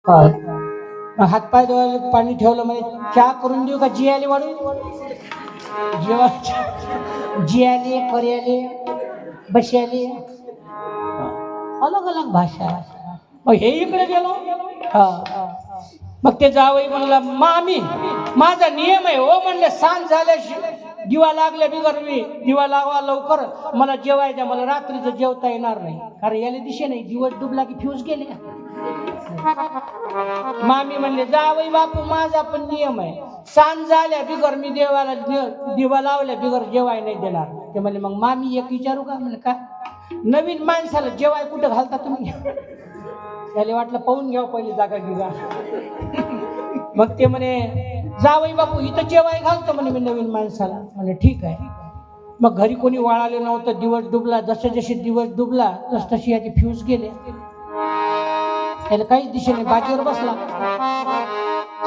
हातपाय धुवायला पाणी ठेवलं म्हणजे चहा करून देऊ का जियाले वाढून जेव्हा जियाले पर्याले बश्याले अलग अलग भाषा. मग हे इकडे गेलो मग ते जावई म्हणला मामी माझा नियम आहे हो म्हणले सांज झाल्या दिवा लागल्या बिगर मी दिवा लावा लवकर मला जेवाय द्या मला रात्रीचं जेवता येणार नाही कारण याला दिशे नाही दिवस डुबला की फ्यूज गेले. मामी म्हणले जावई बापू माझा पण नियम आहे सांज झाल्या बिगर मी देवाला दिवा लावल्या बिगर जेवाय नाही देणार. ते म्हणले मग मामी एक विचारू का म्हणले का नवीन माणसाला जेवाय कुठं घालता तुम्ही त्याला वाटलं पाहून घ्यावं पहिली जागा गिगा. मग ते म्हणे जावई बापू इथं जेवाय घालतो म्हणे मी नवीन माणसाला. म्हणे ठीक आहे. मग घरी कोणी वाळाले नव्हतं दिवस डुबला जसे जसे दिवस डुबला तस तशी याचे फ्यूज गेले त्याला काहीच दिशेने बाजीवर बसला.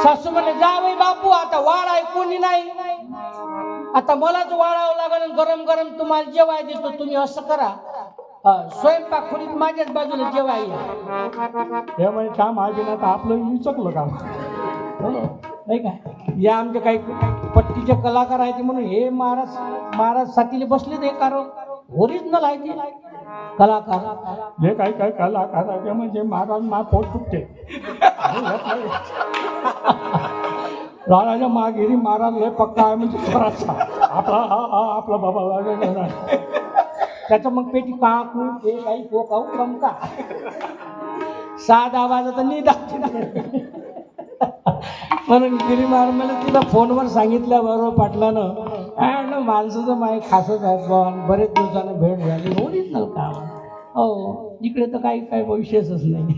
सासू म्हणे जावई बापू आता वाळाय कोणी नाही आता मलाच वाळावं लागेल गरम गरम तुम्हाला जेवाय देतो तुम्ही असं करा स्वयंपाक खोलीत माझ्याच बाजूला जेवाय हे म्हणजे काम आहे ना तर आपलं विचकलं काम नाही का. या आमचे काही पट्टीचे कलाकार आहेत म्हणून हे महाराज साथीले बसले ते कारण ओरिजिनल आहे ते कलाकार जे काही काही कलाकार आहे म्हणजे महाराज मा पोट तुटते राणाच्या मागिरी महाराज लय पक्का आहे म्हणजे थोडासा आपला बाबा त्याचं मग पेटी काकू ते काही कोकाऊ कमका साधा आवाज तर निदा म्हणून गिरी महाराज मला तिला फोनवर सांगितलं बरोबर पाटलानं माणसाचं माय खासच आहे पण बरेच दिवसानं भेट झाली ओरिजिनल काम हो इकडे तर काही विशेषच नाही.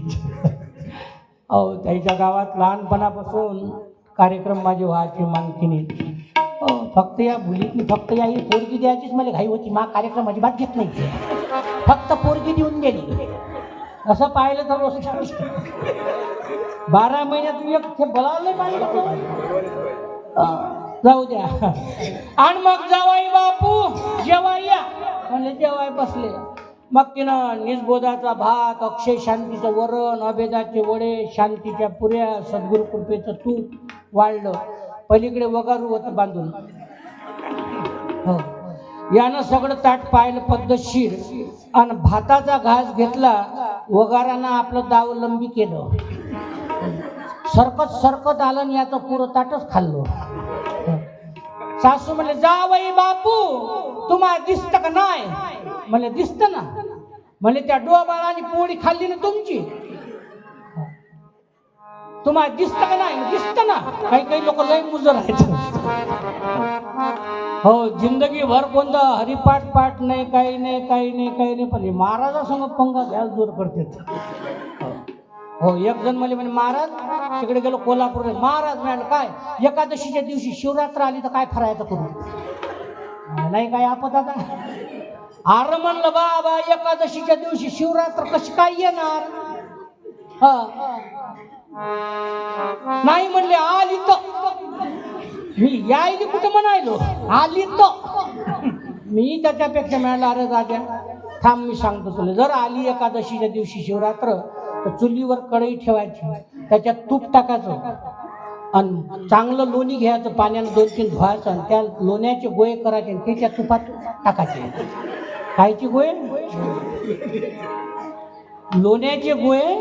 हो त्याच्या गावात लहानपणापासून कार्यक्रम माझे व्हायचे मानकीने फक्त या मुलीतनी फक्त या ही पोरगी द्यायचीच मला घाई होती मा कार्यक्रम अजिबात घेत नाही फक्त पोरगी देऊन गेली असं पाहिलं तर 12 महिन्यात एक बोलावलं पाहिजे जाऊ द्या. आणि मग जावाई बापू जेवाय या म्हणजे जेवाय बसले मग तिनं निजबोधाचा भात अक्षय शांतीचं वरण अभेदाचे वडे शांतीच्या पुऱ्या सद्गुरु कृपेचं तूप वाढलं पलीकडे वगारू होतं बांधून हो यानं सगळं ताट पाहिलं पद्धतशीर आणि भाताचा घास घेतला वगारानं आपलं दावलंबी केलं सरकत आलं आणि याचं पुरं ताटच खाल्लं. सासू म्हणले जावई बापू तुम्हाला दिसतं का नाही म्हणले दिसतं ना म्हणले त्या डोबाळाने पोळी खाल्ली ना तुमची तुम्हाला दिसतं का नाही दिसतं ना काही लोक लय मुजर आहेत हो जिंदगीभर कोणतं हरिपाठ पाठ नाही काही नाही पण महाराजासंग पंगा घ्यायला जोर करतात. हो एक जण म्हणे महाराज तिकडे गेलो कोल्हापूर महाराज म्हणाल काय एकादशीच्या दिवशी शिवरात्र आली तर काय फरायचं करू नाही काय आपत आता आर म्हणलं बाबा एकादशीच्या दिवशी शिवरात्र कशी काय येणार नाही म्हणले आली तर मी यायली कुठं म्हणायलो आली तर मी त्याच्यापेक्षा म्हणाला अरे राजा थांब मी सांगतो तुला जर आली एकादशीच्या दिवशी शिवरात्र तर चुलीवर कढई ठेवायची त्याच्यात तूप टाकायचं आणि चांगलं लोणी घ्यायचं पाण्यानं 2-3 धुवायचं आणि त्या लोण्याचे गोळे करायचे आणि त्याच्या तुपात टाकायचे खायचे गोळे लोण्याचे गोळे